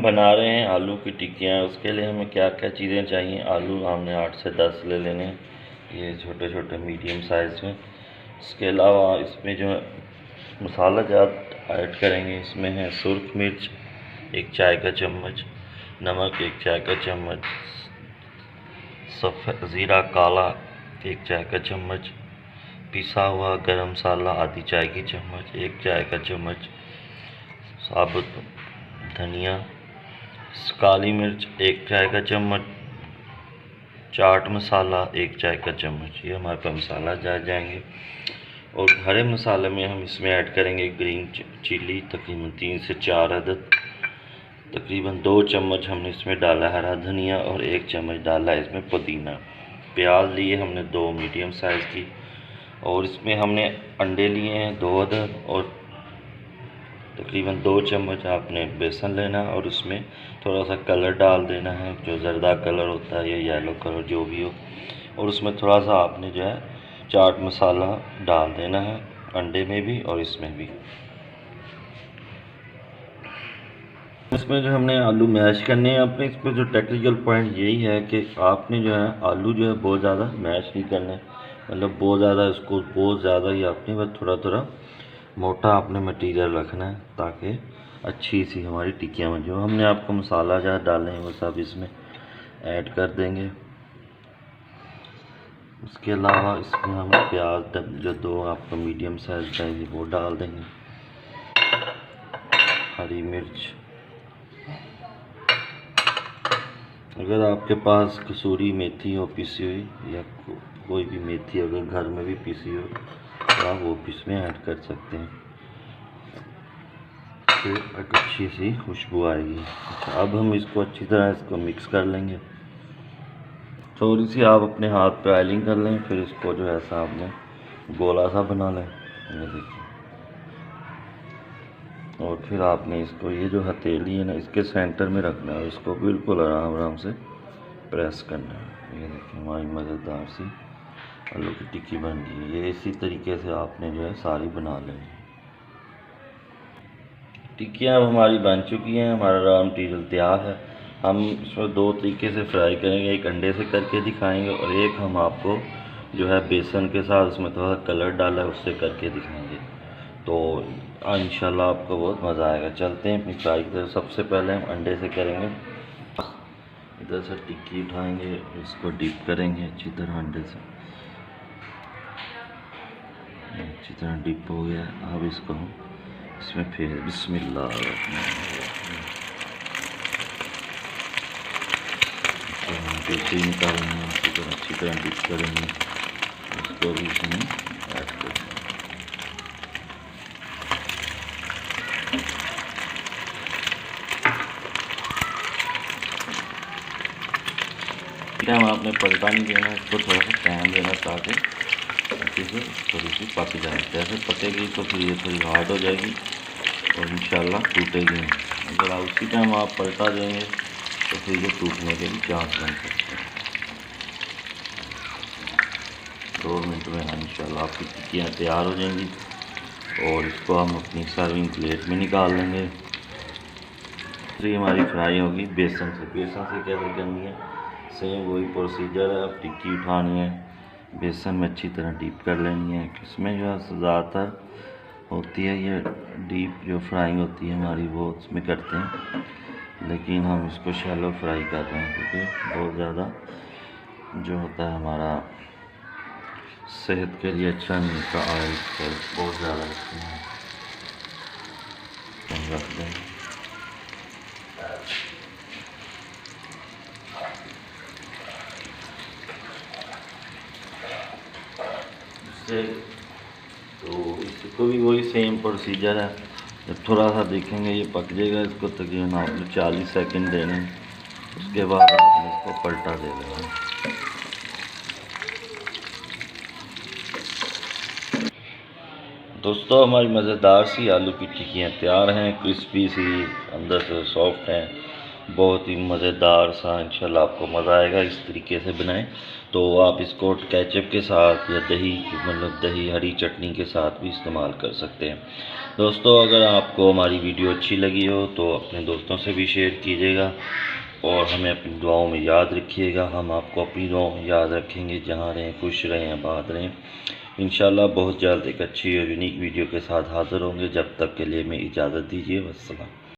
बना रहे हैं आलू की टिक्कियाँ। उसके लिए हमें क्या क्या चीज़ें चाहिए। आलू हमने 8 से 10 ले लेने हैं, ये छोटे छोटे मीडियम साइज़ में। इसके अलावा इसमें जो मसाला जात ऐड करेंगे, इसमें है सुर्ख मिर्च 1 चाय का चम्मच, नमक 1 चाय का चम्मच, सफ़ेद ज़ीरा काला 1 चाय का चम्मच, पिसा हुआ गरम मसाला आधी चाय की चम्मच, 1 चाय का चम्मच, साबुत धनिया, काली मिर्च 1 चाय का चम्मच, चाट मसाला 1 चाय का चम्मच। ये हमारे पास मसाला जाएंगे। और हरे मसाले में हम इसमें ऐड करेंगे ग्रीन चिली तकरीबन 3 से 4 अदद, तकरीबन 2 चम्मच हमने इसमें डाला हरा धनिया और 1 चम्मच डाला इसमें पुदीना। प्याज लिए हमने 2 मीडियम साइज़ की, और इसमें हमने अंडे लिए हैं 2 अदद, और तकरीबन 2 चम्मच आपने बेसन लेना और उसमें थोड़ा सा कलर डाल देना है, जो ज़रदा कलर होता है या येलो कलर जो भी हो, और उसमें थोड़ा सा आपने जो है चाट मसाला डाल देना है, अंडे में भी और इसमें भी। इसमें जो हमने आलू मैश करने हैं अपने, इसमें जो टेक्निकल पॉइंट यही है कि आपने जो है आलू जो है बहुत ज़्यादा मैश नहीं करना है, मतलब बहुत ज़्यादा इसको बहुत ज़्यादा ही आपने बस थोड़ा थोड़ा मोटा आपने मटेरियल रखना है, ताकि अच्छी सी हमारी टिक्कियाँ बन। जो हमने आपको मसाला जहाँ डाले हैं वो सब इसमें ऐड कर देंगे। उसके अलावा इसमें हम प्याज जो 2 आपको मीडियम साइज़ चाहिए वो डाल देंगे, हरी मिर्च, अगर आपके पास कसूरी मेथी हो पिसी हुई या कोई भी मेथी अगर घर में भी पिसी हो तो आप वो इसमें ऐड कर सकते हैं, फिर एक अच्छी सी खुशबू आएगी। अच्छा, अब हम इसको अच्छी तरह इसको मिक्स कर लेंगे। थोड़ी सी आप अपने हाथ पे ऑयलिंग कर लें, फिर इसको जो है ऐसा आपने गोला सा बना लें, ये देखिए। और फिर आपने इसको ये जो हथेली है ना इसके सेंटर में रखना है, इसको बिल्कुल आराम आराम से प्रेस करना है। ये देखिए हमारी मज़ेदार सी आलू की टिक्की बन गई है। ये इसी तरीके से आपने जो है सारी बना लेनी। टिक्कियाँ अब हमारी बन चुकी हैं, हमारा रॉ मटीरियल तैयार है। हम इसमें 2 तरीके से फ्राई करेंगे, एक अंडे से करके दिखाएंगे और एक हम आपको जो है बेसन के साथ उसमें थोड़ा सा कलर डाला है उससे करके दिखाएंगे। तो इंशाल्लाह आपको बहुत मज़ा आएगा। चलते हैं अपनी फ्राई की तरफ। सबसे पहले हम अंडे से करेंगे। इधर से टिक्की उठाएंगे, इसको डिप करेंगे अच्छी तरह अंडे से, अच्छी तरह डिप हो गया। अब इसको हम इसमें फिर बिस्मिल्लाह टिक्की निकालेंगे, अच्छी तरह डिप करेंगे, इसको भी इसमें ऐड करेंगे। टाइम आपने पलटा नहीं देना, इसको थोड़ा सा टाइम देना ताकि अच्छे से थोड़ी सी पक जाए। जैसे पकेगी तो फिर ये थोड़ी हार्ड हो जाएगी और इंशाल्लाह टूटेगी। अगर आप उसी टाइम आप पलटा देंगे तो फिर ये टूटने के भी चांस बन सकते हैं। 2 मिनट में इंशाल्लाह आपकी टिक्कियाँ तैयार हो जाएंगी और इसको हम अपनी सर्विंग प्लेट में निकाल लेंगे। तो हमारी फ्राई होगी बेसन से। बेसन से कैसे करनी है, सेम वही प्रोसीजर है। अब टिक्की उठानी है, बेसन में अच्छी तरह डीप कर लेनी है। इसमें जो है ज़्यादातर होती है ये डीप जो फ्राइंग होती है हमारी वो उसमें करते हैं, लेकिन हम इसको शैलो फ्राई कर रहे हैं क्योंकि बहुत ज़्यादा जो होता है हमारा सेहत के लिए अच्छा नहीं होता, ऑयल बहुत ज़्यादा इसमें रख देंगे। तो इसको भी वही सेम प्रोसीजर है। जब थोड़ा सा देखेंगे ये पक जाएगा, इसको तकरीबन आपने 40 सेकंड देने, उसके बाद आपने इसको पलटा दे देना। दोस्तों हमारी मज़ेदार सी आलू की टिक्कियाँ तैयार हैं, क्रिस्पी सी, अंदर से सॉफ्ट हैं बहुत ही मज़ेदार सा, इंशाल्लाह आपको मज़ा आएगा इस तरीके से बनाएं। तो आप इसको केचप के साथ या दही, मतलब दही हरी चटनी के साथ भी इस्तेमाल कर सकते हैं। दोस्तों, अगर आपको हमारी वीडियो अच्छी लगी हो तो अपने दोस्तों से भी शेयर कीजिएगा और हमें अपनी दुआओं में याद रखिएगा। हम आपको अपनी दुआओं में याद रखेंगे। जहाँ रहें खुश रहें, आबाद रहें। इंशाल्लाह बहुत जल्द एक अच्छी और यूनिक वीडियो के साथ हाज़िर होंगे। जब तक के लिए मैं इजाज़त दीजिए। वस्सलाम।